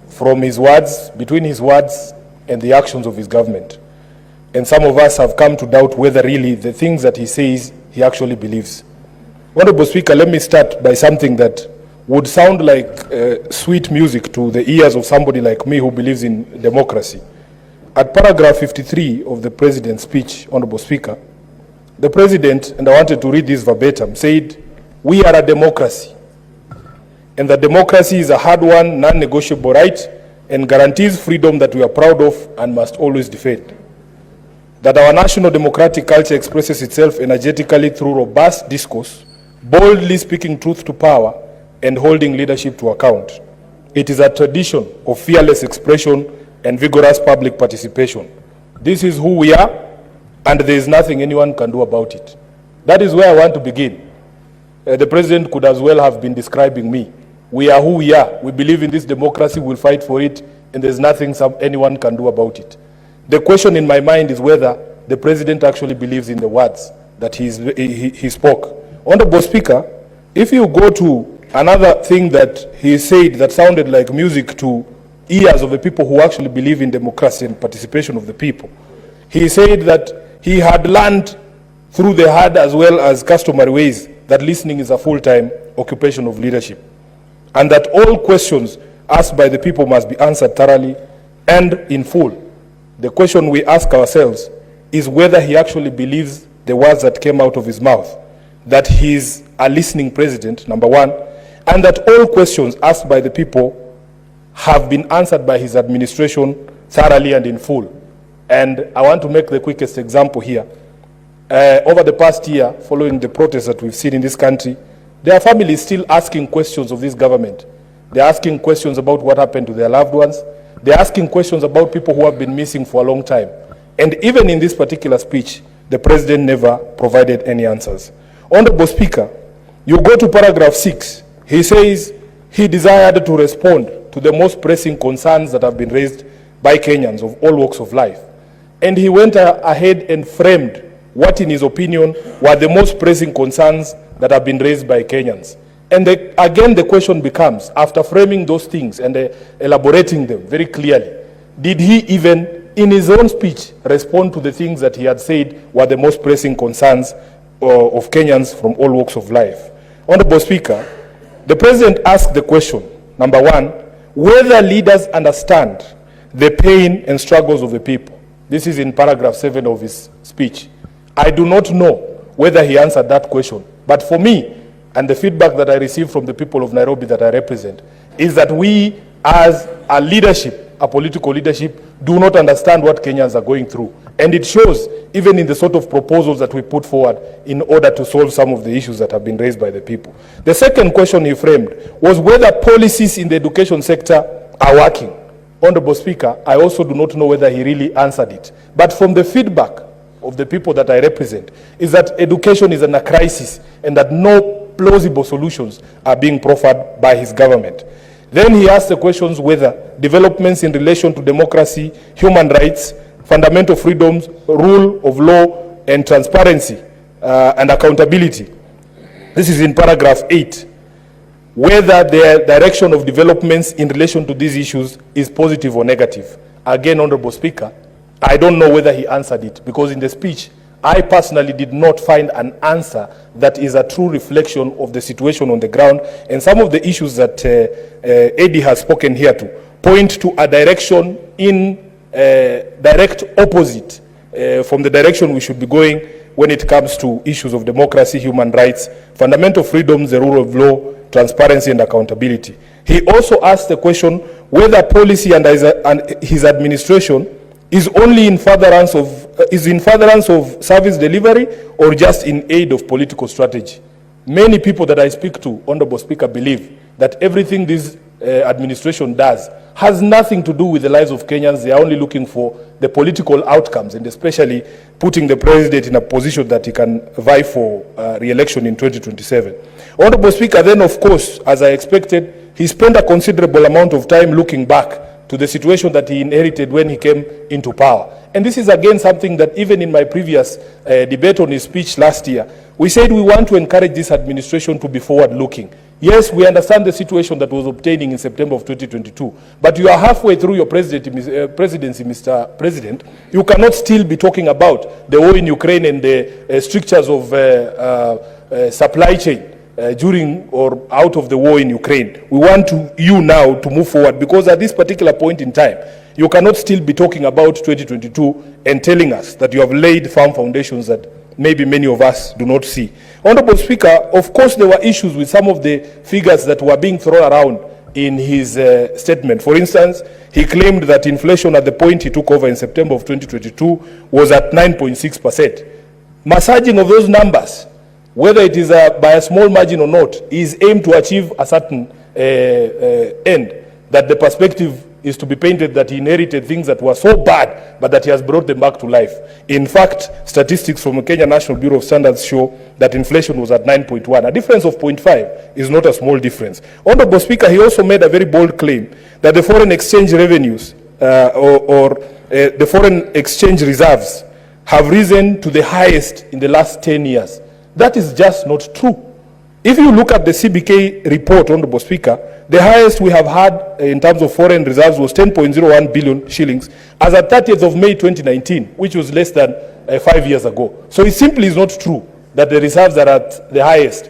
from his words, between his words and the actions of his government. And some of us have come to doubt whether really the things that he says, he actually believes. Honorable Speaker, let me start by something that would sound like sweet music to the ears of somebody like me who believes in democracy. At paragraph 53 of the President's speech, Honorable Speaker, the President, and I wanted to read this verbatim, said, "We are a democracy, and the democracy is a hard-won, non-negotiable right and guarantees freedom that we are proud of and must always defend. That our national democratic culture expresses itself energetically through robust discourse, boldly speaking truth to power, and holding leadership to account. It is a tradition of fearless expression and vigorous public participation. This is who we are, and there is nothing anyone can do about it." That is where I want to begin. The President could as well have been describing me. We are who we are. We believe in this democracy, we'll fight for it, and there's nothing anyone can do about it. The question in my mind is whether the President actually believes in the words that he spoke. Honorable Speaker, if you go to another thing that he said that sounded like music to ears of the people who actually believe in democracy and participation of the people, he said that he had learned through the hard as well as customary ways that listening is a full-time occupation of leadership, and that all questions asked by the people must be answered thoroughly and in full. The question we ask ourselves is whether he actually believes the words that came out of his mouth, that he is a listening president, number one, and that all questions asked by the people have been answered by his administration thoroughly and in full. And I want to make the quickest example here. Over the past year, following the protests that we've seen in this country, there are families still asking questions of this government. They're asking questions about what happened to their loved ones. They're asking questions about people who have been missing for a long time. And even in this particular speech, the President never provided any answers. Honorable Speaker, you go to paragraph 6. He says he desired to respond to the most pressing concerns that have been raised by Kenyans of all walks of life. And he went ahead and framed what, in his opinion, were the most pressing concerns that have been raised by Kenyans. And again, the question becomes, after framing those things and elaborating them very clearly, did he even, in his own speech, respond to the things that he had said were the most pressing concerns of Kenyans from all walks of life? Honorable Speaker, the President asked the question, number one, whether leaders understand the pain and struggles of the people. This is in paragraph 7 of his speech. I do not know whether he answered that question, but for me, and the feedback that I received from the people of Nairobi that I represent, is that we as a leadership, a political leadership, do not understand what Kenyans are going through. And it shows even in the sort of proposals that we put forward in order to solve some of the issues that have been raised by the people. The second question he framed was whether policies in the education sector are working. Honorable Speaker, I also do not know whether he really answered it. But from the feedback of the people that I represent, is that education is in a crisis and that no plausible solutions are being proffered by his government. Then he asked the questions whether developments in relation to democracy, human rights, fundamental freedoms, rule of law, and transparency and accountability. This is in paragraph 8. Whether the direction of developments in relation to these issues is positive or negative. Again, Honorable Speaker, I don't know whether he answered it, because in the speech, I personally did not find an answer that is a true reflection of the situation on the ground, and some of the issues that Eddie has spoken here to point to a direction in direct opposite from the direction we should be going when it comes to issues of democracy, human rights, fundamental freedoms, the rule of law, transparency and accountability. He also asked the question whether policy and his administration is only in furtherance of service delivery or just in aid of political strategy. Many people that I speak to, Honorable Speaker, believe that everything this administration does has nothing to do with the lives of Kenyans. They are only looking for the political outcomes, and especially putting the president in a position that he can vie for re-election in 2027. Honorable Speaker, then of course, as I expected, he spent a considerable amount of time looking back to the situation that he inherited when he came into power. And this is again something that even in my previous debate on his speech last year, we said we want to encourage this administration to be forward-looking. Yes, we understand the situation that was obtaining in September of 2022, but you are halfway through your presidency, Mr. President. You cannot still be talking about the war in Ukraine and the strictures of supply chain during or out of the war in Ukraine. We want you now to move forward, because at this particular point in time, you cannot still be talking about 2022 and telling us that you have laid firm foundations that maybe many of us do not see. Honorable Speaker, of course there were issues with some of the figures that were being thrown around in his statement. For instance, he claimed that inflation at the point he took over in September of 2022 was at 9.6%. Massaging of those numbers, whether it is by a small margin or not, is aimed to achieve a certain end, that the perspective is to be painted that he inherited things that were so bad, but that he has brought them back to life. In fact, statistics from the Kenya National Bureau of Standards show that inflation was at 9.1. A difference of 0.5 is not a small difference. Honorable Speaker, he also made a very bold claim that the foreign exchange revenues the foreign exchange reserves have risen to the highest in the last 10 years. That is just not true. If you look at the CBK report, Honorable Speaker, the highest we have had in terms of foreign reserves was 10.01 billion shillings as at 30th of May 2019, which was less than 5 years ago. So it simply is not true that the reserves are at the highest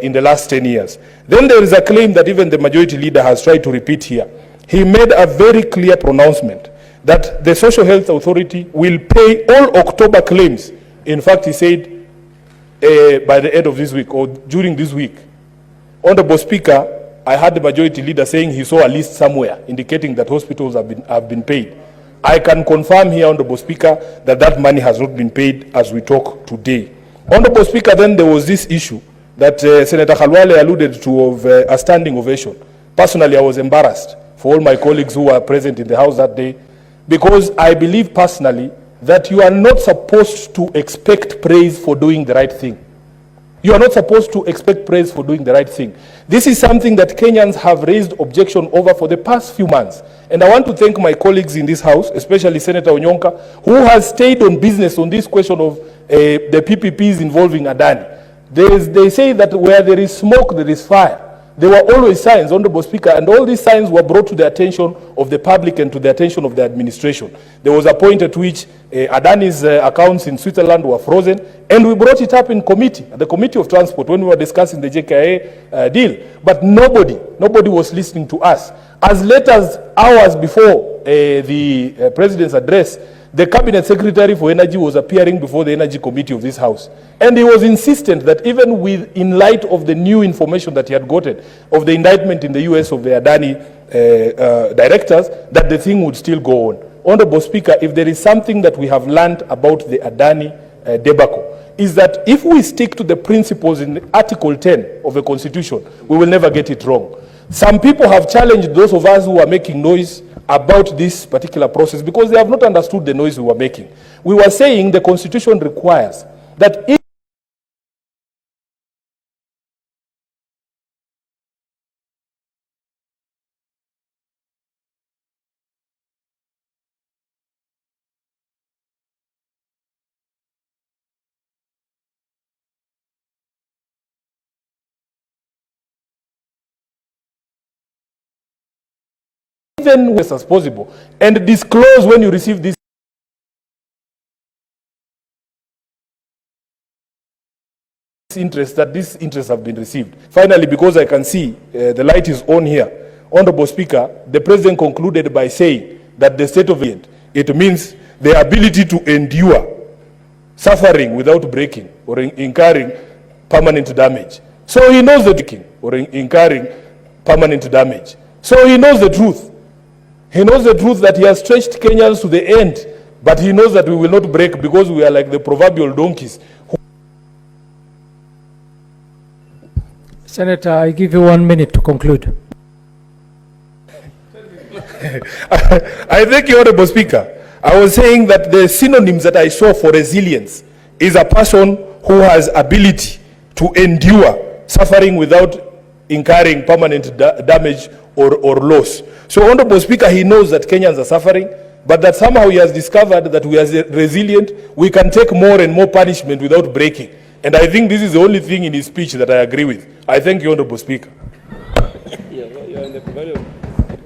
in the last 10 years. Then there is a claim that even the majority leader has tried to repeat here. He made a very clear pronouncement that the Social Health Authority will pay all October claims. In fact, he said, by the end of this week or during this week. Honorable Speaker, I heard the majority leader saying he saw a list somewhere indicating that hospitals have been paid. I can confirm here, Honorable Speaker, that that money has not been paid as we talk today. Honorable Speaker, then there was this issue that Senator Khalwale alluded to of a standing ovation. Personally, I was embarrassed for all my colleagues who were present in the House that day, because I believe personally that you are not supposed to expect praise for doing the right thing. You are not supposed to expect praise for doing the right thing. This is something that Kenyans have raised objection over for the past few months. And I want to thank my colleagues in this House, especially Senator Onyonka, who has stayed on business on this question of the PPPs involving Adani. They say that where there is smoke, there is fire. There were always signs, Honorable Speaker, and all these signs were brought to the attention of the public and to the attention of the administration. There was a point at which Adani's accounts in Switzerland were frozen, and we brought it up in committee, at the Committee of Transport, when we were discussing the JKIA deal. But nobody was listening to us. As late as hours before the President's address, the Cabinet Secretary for Energy was appearing before the Energy Committee of this House. And he was insistent that even in light of the new information that he had gotten of the indictment in the US of the Adani directors, that the thing would still go on. Honorable Speaker, if there is something that we have learned about the Adani debacle, is that if we stick to the principles in Article 10 of the Constitution, we will never get it wrong. Some people have challenged those of us who are making noise about this particular process because they have not understood the noise we were making. We were saying the Constitution requires that if even as possible, and disclose when you receive this interest, that these interests have been received. Finally, because I can see the light is on here, Honorable Speaker, the President concluded by saying that the state of it means the ability to endure suffering without breaking or incurring permanent damage. So he knows the breaking or incurring permanent damage. So he knows the truth. He knows the truth that he has stretched Kenyans to the end, but he knows that we will not break because we are like the proverbial donkeys. Senator, I give you 1 minute to conclude. I thank you, Honorable Speaker. I was saying that the synonyms that I saw for resilience is a person who has ability to endure suffering without incurring permanent damage or loss. So, Honorable Speaker, he knows that Kenyans are suffering, but that somehow he has discovered that we are resilient, we can take more and more punishment without breaking. And I think this is the only thing in his speech that I agree with. I thank you, Honorable Speaker.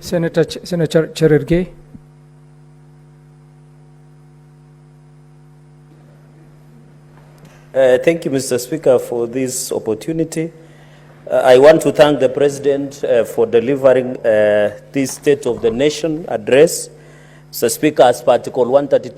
Senator Cherargei. Thank you, Mr. Speaker, for this opportunity. I want to thank the President for delivering this State of the Nation address. Mr. Speaker, as per Article 132